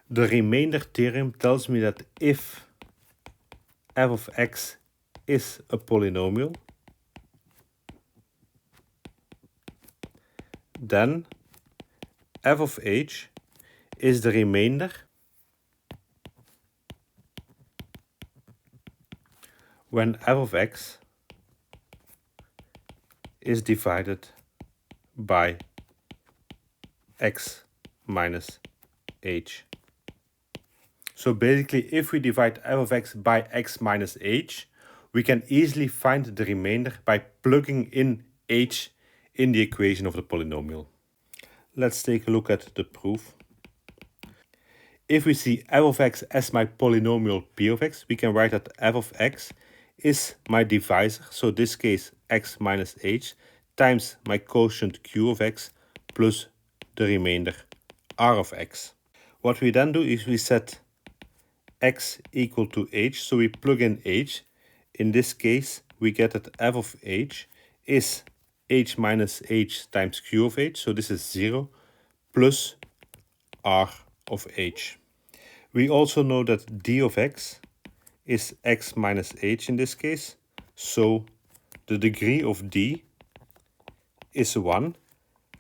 The remainder theorem tells me that if f of x is a polynomial, then f of h is the remainder when f of x is divided by x minus h. So basically, if we divide f of x by x minus h, we can easily find the remainder by plugging in h in the equation of the polynomial. Let's take a look at the proof. If we see f of x as my polynomial p of x, we can write that f of x is my divisor, so in this case x minus h, times my quotient q of x plus the remainder r of x. What we then do is we set x equal to h, so we plug in h. In this case, we get that f of h is h minus h times q of h, so this is 0, plus r of h. We also know that d of x is x minus h in this case, so the degree of d is 1,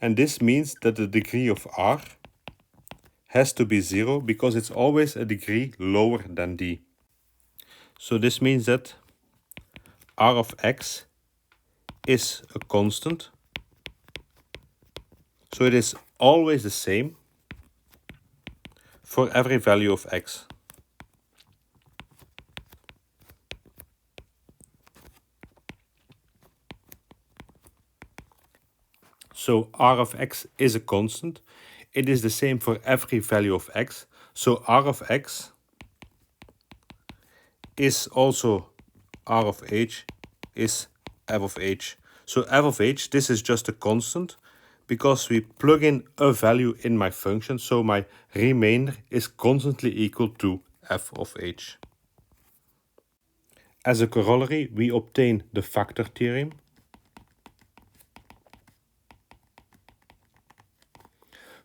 and this means that the degree of r has to be 0 because it's always a degree lower than d. So this means that r of x is a constant, so it is always the same for every value of x. So r of x is a constant. It is the same for every value of x. So r of x is also r of h is f of h. So f of h, this is just a constant because we plug in a value in my function. So my remainder is constantly equal to f of h. As a corollary, we obtain the factor theorem.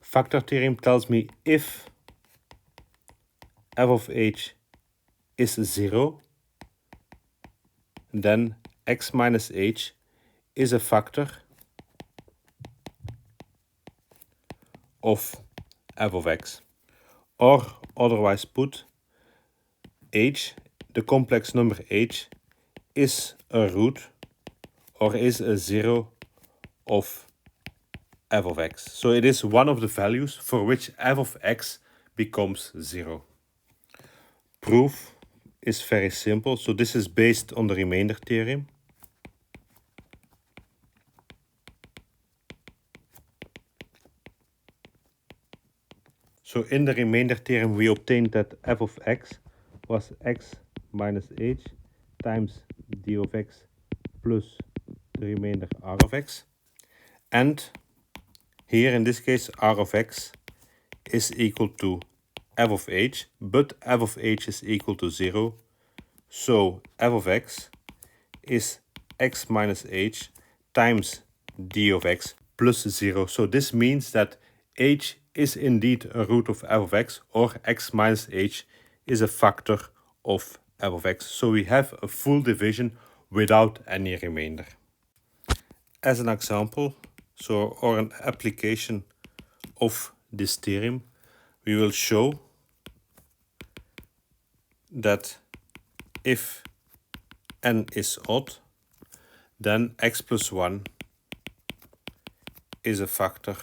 Factor theorem tells me if f of h is 0, then x minus h is a factor of f of x. Or otherwise put, h, the complex number h, is a root or is a 0 of f of x. So it is one of the values for which f of x becomes 0. Proof is very simple. So this is based on the remainder theorem. So in the remainder theorem, we obtained that f of x was x minus h times d of x plus the remainder r of x. And here in this case, r of x is equal to f of h, but f of h is equal to 0. So f of x is x minus h times d of x plus 0. So this means that h is indeed a root of f of x, or x minus h is a factor of f of x. So we have a full division without any remainder. As an example, or an application of this theorem, we will show that if n is odd, then x plus 1 is a factor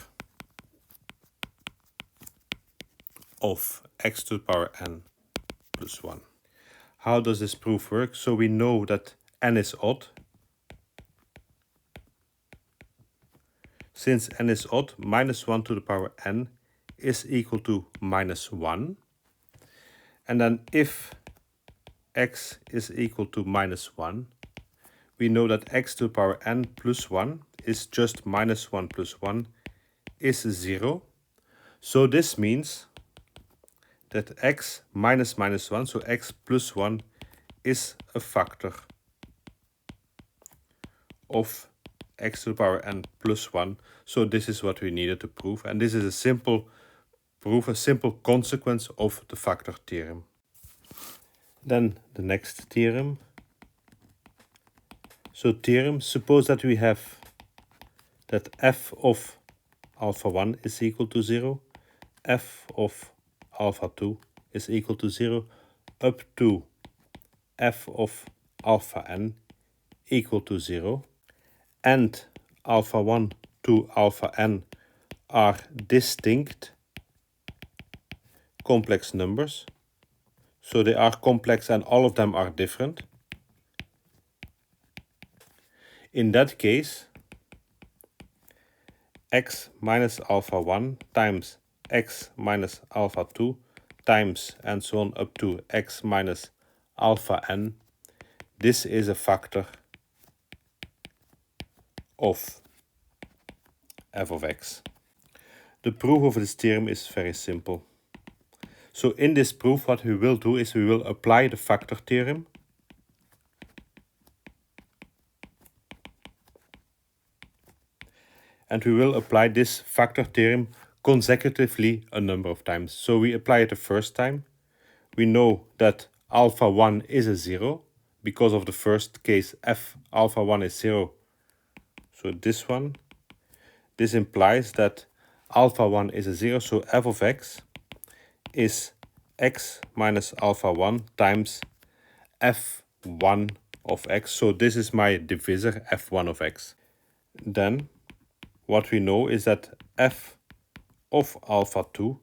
of x to the power n plus 1. How does this proof work? So we know that n is odd. Since n is odd, minus 1 to the power n is equal to minus 1. And then if x is equal to minus 1, we know that x to the power n plus 1 is just minus 1 plus 1 is 0. So this means that x minus minus 1, so x plus 1, is a factor of x to the power n plus 1. So this is what we needed to prove. And this is a simple prove a simple consequence of the factor theorem. Then the next theorem. So theorem, suppose that we have that f of alpha 1 is equal to 0, f of alpha 2 is equal to 0, up to f of alpha n equal to 0, and alpha 1 to alpha n are distinct complex numbers. So they are complex and all of them are different. In that case, x minus alpha 1 times x minus alpha 2 times and so on up to x minus alpha n, this is a factor of f of x. The proof of this theorem is very simple. So in this proof what we will do is we will apply the factor theorem. And we will apply this factor theorem consecutively a number of times. So we apply it the first time. We know that alpha 1 is a 0 because of the first case f alpha 1 is 0. So this one. This implies that alpha 1 is a 0, so f of x is x minus alpha 1 times f1 of x. So this is my divisor, f1 of x. Then what we know is that f of alpha 2,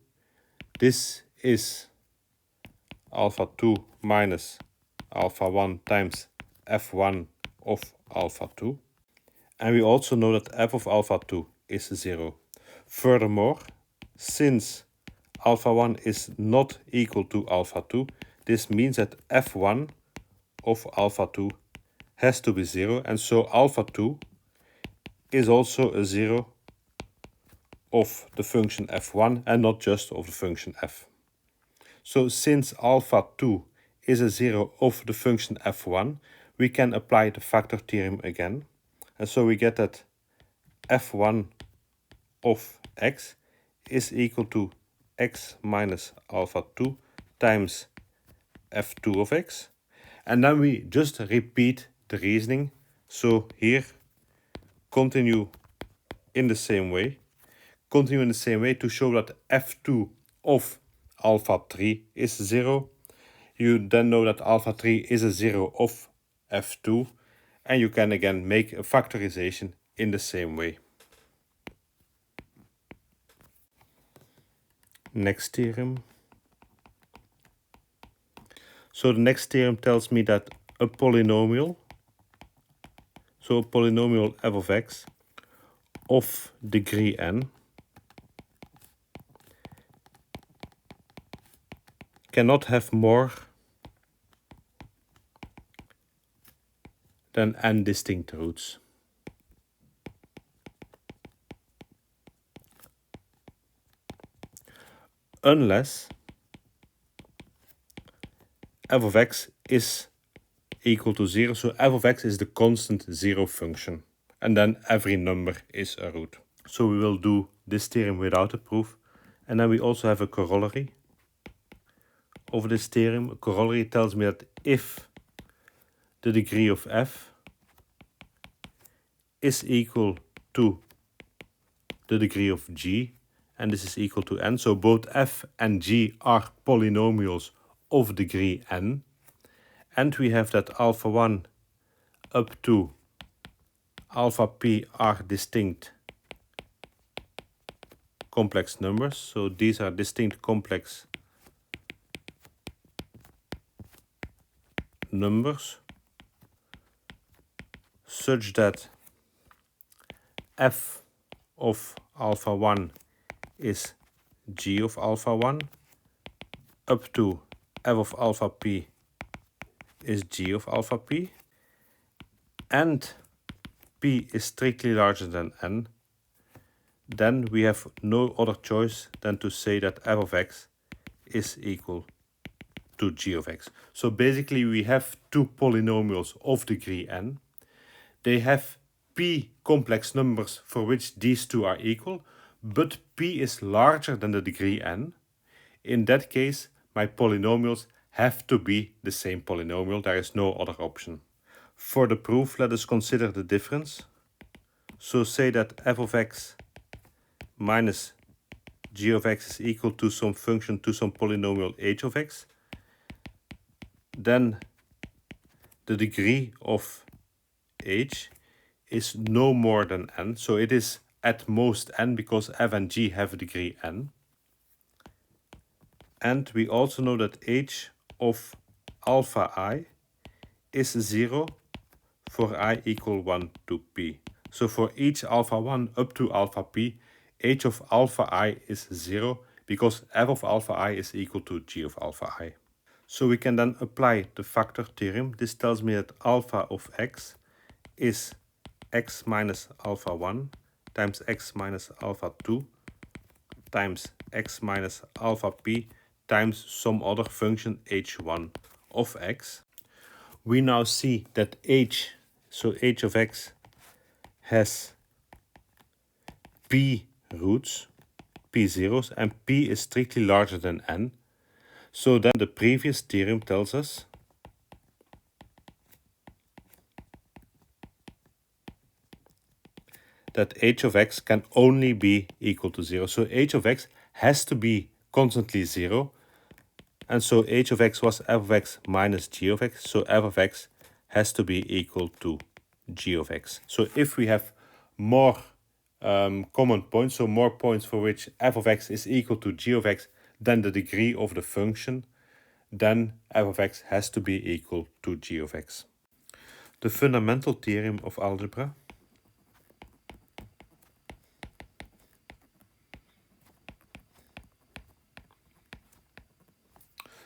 this is alpha 2 minus alpha 1 times f1 of alpha 2. And we also know that f of alpha 2 is 0. Furthermore, since alpha 1 is not equal to alpha 2, this means that f1 of alpha 2 has to be 0, and so alpha 2 is also a 0 of the function f1 and not just of the function f. So since alpha 2 is a 0 of the function f1, we can apply the factor theorem again. And so we get that f1 of x is equal to x minus alpha 2 times f2 of x. And then we just repeat the reasoning. So here, continue in the same way. Continue in the same way to show that f2 of alpha 3 is 0. You then know that alpha 3 is a 0 of f2. And you can again make a factorization in the same way. Next theorem. So the next theorem tells me that a polynomial, so a polynomial f of x of degree n cannot have more than n distinct roots. Unless f of x is equal to 0, so f of x is the constant 0 function, and then every number is a root. So we will do this theorem without a proof, and then we also have a corollary of this theorem. A corollary tells me that if the degree of f is equal to the degree of g, and this is equal to n, so both f and g are polynomials of degree n, and we have that alpha 1 up to alpha p are distinct complex numbers, so these are distinct complex numbers such that f of alpha 1 is g of alpha 1 up to f of alpha p is g of alpha p, and p is strictly larger than n, then we have no other choice than to say that f of x is equal to g of x. So basically we have two polynomials of degree n. They have p complex numbers for which these two are equal, but p is larger than the degree n, in that case my polynomials have to be the same polynomial. There is no other option. For the proof, let us consider the difference. So say that f of x minus g of x is equal to some function, to some polynomial h of x. Then the degree of h is no more than n. So it is at most n, because f and g have a degree n. And we also know that h of alpha I is 0 for I equal 1 to p. So for each alpha 1 up to alpha p, h of alpha I is 0, because f of alpha I is equal to g of alpha I. So we can then apply the factor theorem. This tells me that alpha of x is x minus alpha 1 times x minus alpha 2 times x minus alpha p times some other function h1 of x. We now see that h, so h of x, has p roots, p zeros, and p is strictly larger than n. So then the previous theorem tells us that h of x can only be equal to 0. So h of x has to be constantly 0. And so h of x was f of x minus g of x. So f of x has to be equal to g of x. So if we have more common points, so more points for which f of x is equal to g of x than the degree of the function, then f of x has to be equal to g of x. The fundamental theorem of algebra.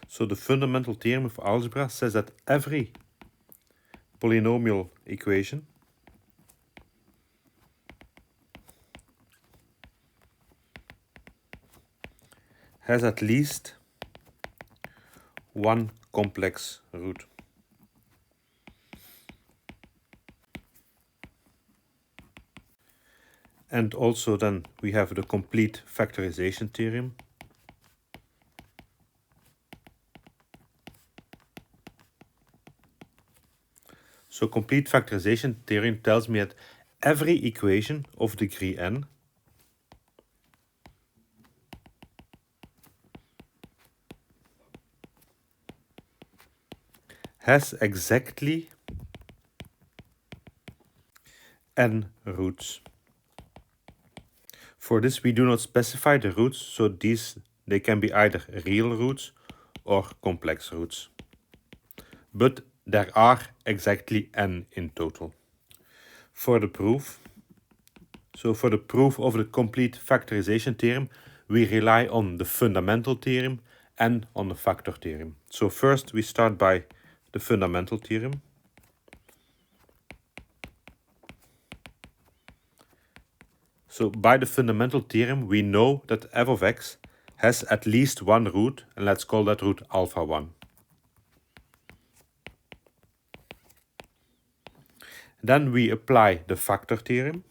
So the fundamental theorem of algebra says that every polynomial equation has at least one complex root. And also then we have the complete factorization theorem. So complete factorization theorem tells me that every equation of degree n has exactly n roots. For this we do not specify the roots, so they can be either real roots or complex roots. But there are exactly n in total. For the proof, so for the proof of the complete factorization theorem, we rely on the fundamental theorem and on the factor theorem. So first we start by the fundamental theorem. So by the fundamental theorem we know that f of x has at least one root, and let's call that root alpha 1. Then we apply the factor theorem.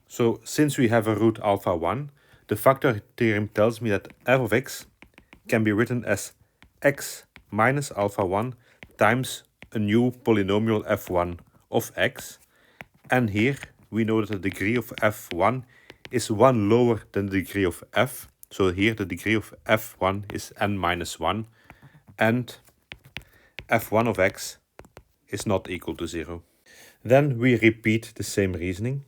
So since we have a root alpha 1, the factor theorem tells me that f of x can be written as x minus alpha 1 times a new polynomial f1 of x. And here we know that the degree of f1 is 1 lower than the degree of f. So here the degree of f1 is n minus 1. And f1 of x is not equal to 0. Then we repeat the same reasoning.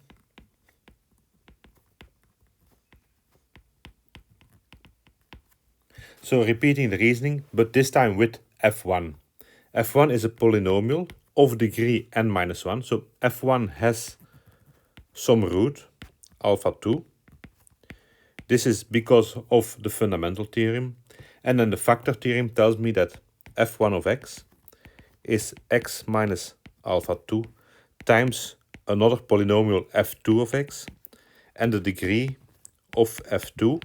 So repeating the reasoning, but this time with f1. f1 is a polynomial of degree n minus 1. So f1 has some root, alpha 2. This is because of the fundamental theorem. And then the factor theorem tells me that f1 of x is x minus alpha 2 times another polynomial f2 of x. And the degree of f2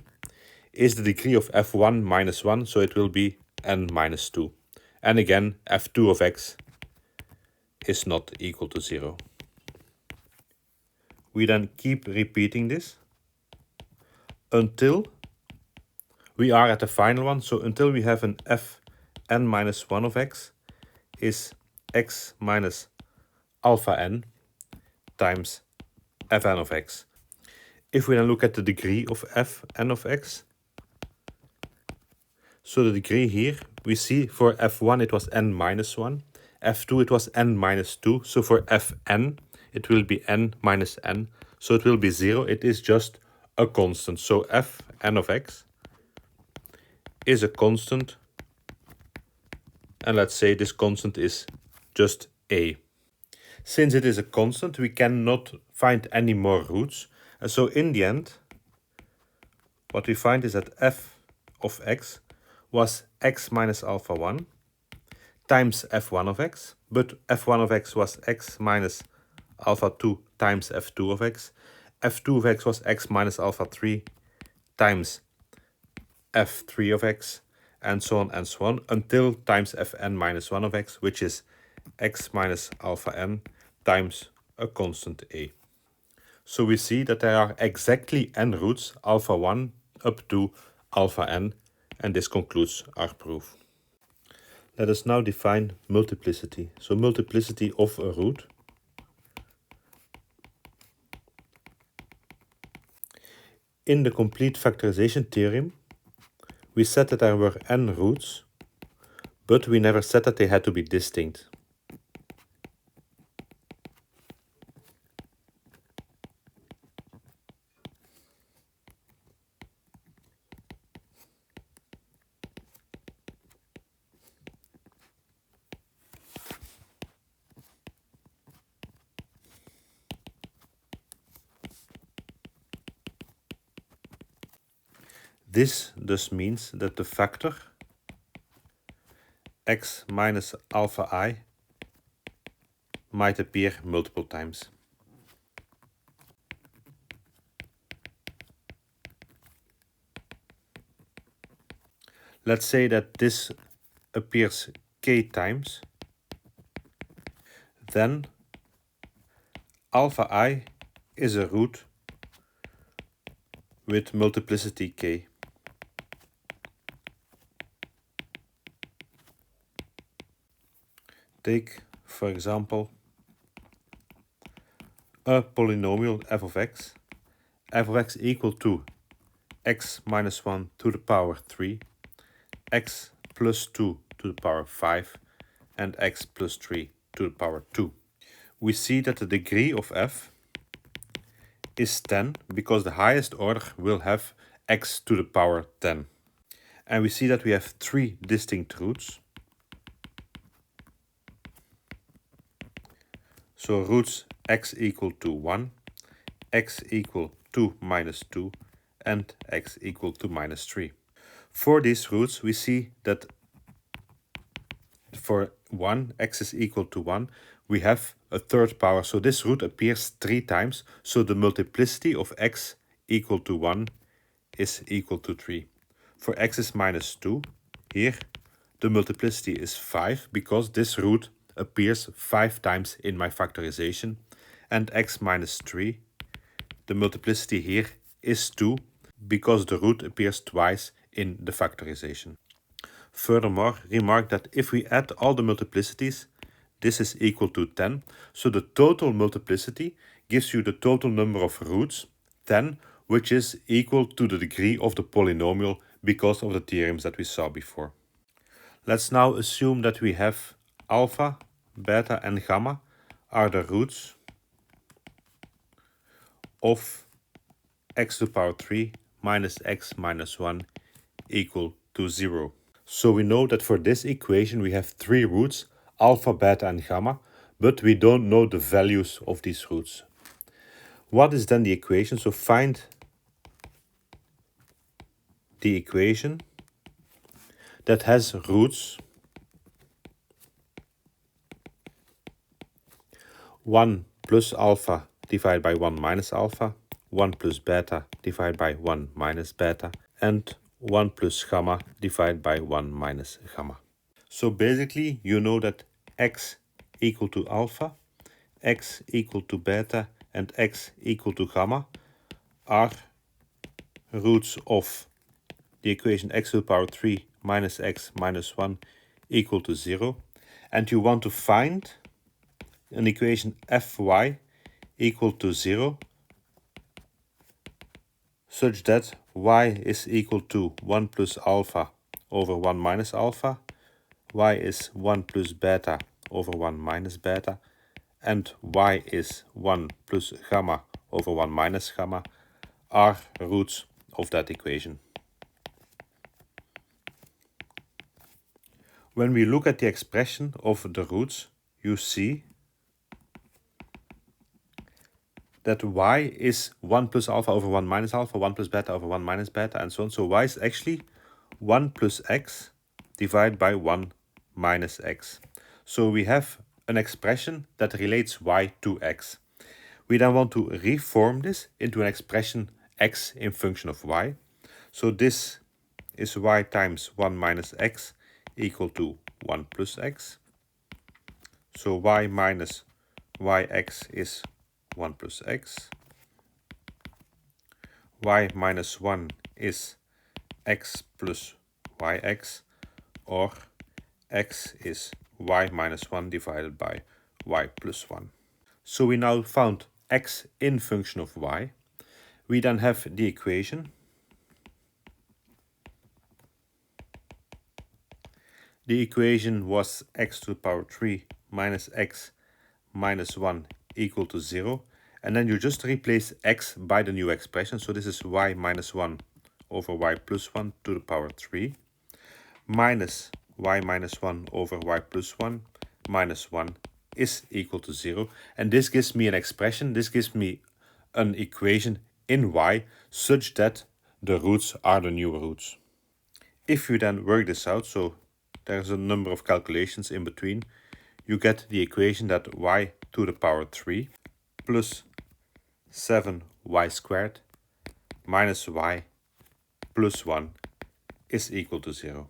is the degree of f1 minus 1, so it will be n minus 2. And again, f2 of x is not equal to 0. We then keep repeating this until we are at the final one. So until we have an fn minus 1 of x is x minus alpha n times fn of x. If we then look at the degree of fn of x, so the degree here, we see for f1 it was n minus 1, f2 it was n minus 2, so for fn it will be n minus n, so it will be 0, it is just a constant. So fn of x is a constant, and let's say this constant is just a. Since it is a constant, we cannot find any more roots, and so in the end what we find is that f of x was x minus alpha 1 times f1 of x, but f1 of x was x minus alpha 2 times f2 of x, f2 of x was x minus alpha 3 times f3 of x, and so on until times fn minus 1 of x, which is x minus alpha n times a constant a. So we see that there are exactly n roots, alpha 1 up to alpha n, and this concludes our proof. Let us now define multiplicity. So multiplicity of a root. In the complete factorization theorem, we said that there were n roots, but we never said that they had to be distinct. This thus means that the factor x minus alpha I might appear multiple times. Let's say that this appears k times, then alpha I is a root with multiplicity k. Take, for example, a polynomial f of x equal to x minus 1 to the power 3, x plus 2 to the power 5, and x plus 3 to the power 2. We see that the degree of f is 10 because the highest order will have x to the power 10. And we see that we have three distinct roots. So roots x equal to 1, x equal to minus 2, and x equal to minus 3. For these roots, we see that for 1, x is equal to 1, we have a third power. So this root appears 3 times. So the multiplicity of x equal to 1 is equal to 3. For x is minus 2, here the multiplicity is 5 because this root appears 5 times in my factorization. And x minus 3, the multiplicity here is 2 because the root appears twice in the factorization. Furthermore, remark that if we add all the multiplicities, this is equal to 10. So the total multiplicity gives you the total number of roots, 10, which is equal to the degree of the polynomial because of the theorems that we saw before. Let's now assume that we have alpha, beta, and gamma are the roots of x to the power 3 minus x minus 1 equal to 0. So we know that for this equation we have 3 roots, alpha, beta, and gamma, but we don't know the values of these roots. What is then the equation? So find the equation that has roots 1 plus alpha divided by 1 minus alpha, 1 plus beta divided by 1 minus beta, and 1 plus gamma divided by 1 minus gamma. So basically you know that x equal to alpha, x equal to beta, and x equal to gamma are roots of the equation x to the power 3 minus x minus 1 equal to 0. And you want to find an equation fy equal to 0 such that y is equal to 1 plus alpha over 1 minus alpha, y is 1 plus beta over 1 minus beta, and y is 1 plus gamma over 1 minus gamma are roots of that equation. When we look at the expression of the roots, you see that y is 1 plus alpha over 1 minus alpha, 1 plus beta over 1 minus beta, and so on. So y is actually 1 plus x divided by 1 minus x. So we have an expression that relates y to x. We then want to reform this into an expression x in function of y. So this is y times 1 minus x equal to 1 plus x. So y minus yx is 1 plus x. Y minus 1 is x plus yx, or x is y minus 1 divided by y plus 1. So we now found x in function of y. We then have the equation. The equation was x to the power 3 minus x minus 1 equal to 0. And then you just replace x by the new expression. So this is y minus 1 over y plus 1 to the power 3 minus y minus 1 over y plus 1 minus 1 is equal to 0. And this gives me an expression, this gives me an equation in y such that the roots are the new roots. If you then work this out, so there's a number of calculations in between, you get the equation that y to the power 3 plus 7y squared minus y plus 1 is equal to 0.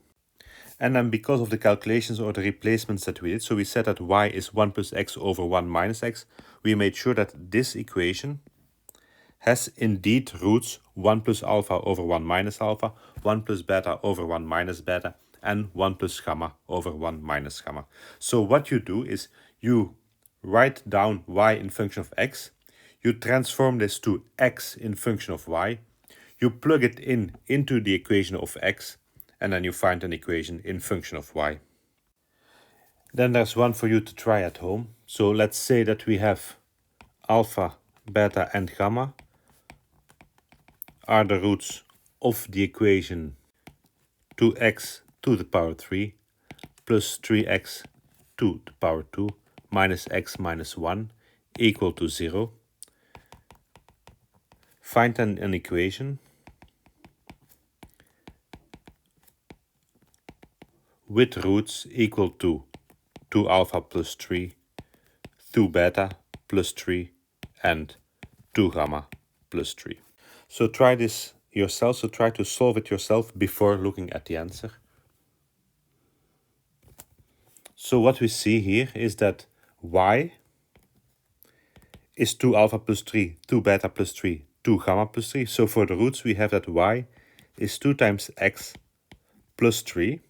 And then because of the calculations or the replacements that we did, so we said that y is 1 plus x over 1 minus x, we made sure that this equation has indeed roots 1 plus alpha over 1 minus alpha, 1 plus beta over 1 minus beta, and 1 plus gamma over 1 minus gamma. So what you do is you write down y in function of x, you transform this to x in function of y, you plug it into the equation of x, and then you find an equation in function of y. Then there's one for you to try at home. So let's say that we have alpha, beta, and gamma are the roots of the equation 2x to the power 3 plus 3x to the power 2 minus x minus 1 equal to 0. Find then an equation with roots equal to 2 alpha plus 3, 2 beta plus 3, and 2 gamma plus 3. So try this yourself, so try to solve it yourself before looking at the answer. So what we see here is that y is 2 alpha plus 3, 2 beta plus 3, 2 gamma plus 3. So for the roots we have that y is 2 times x plus 3.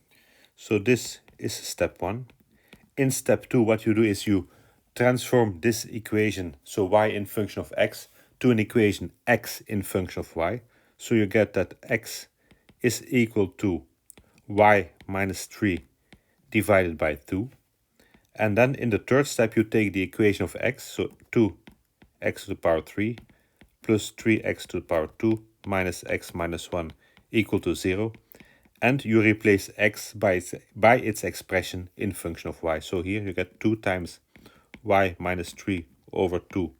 So this is step 1. In step 2 what you do is you transform this equation, so y in function of x, to an equation x in function of y. So you get that x is equal to y minus 3 divided by 2. And then in the third step you take the equation of x, so 2x to the power 3 plus 3x to the power 2 minus x minus 1 equal to 0. And you replace x by its expression in function of y. So here you get 2 times y minus 3 over 2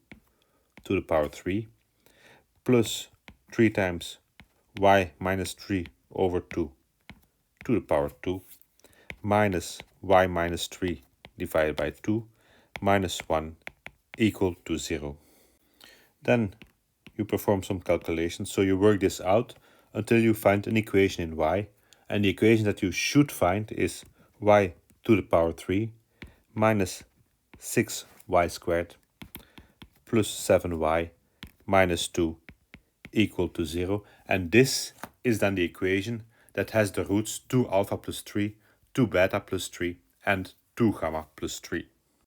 to the power 3 plus 3 times y minus 3 over 2 to the power 2 minus y minus 3 divided by 2 minus 1 equal to 0. Then you perform some calculations. So you work this out until you find an equation in y. And the equation that you should find is y to the power 3 minus 6y squared plus 7y minus 2 equal to 0. And this is then the equation that has the roots 2 alpha plus 3, 2 beta plus 3, and 2 gamma plus 3.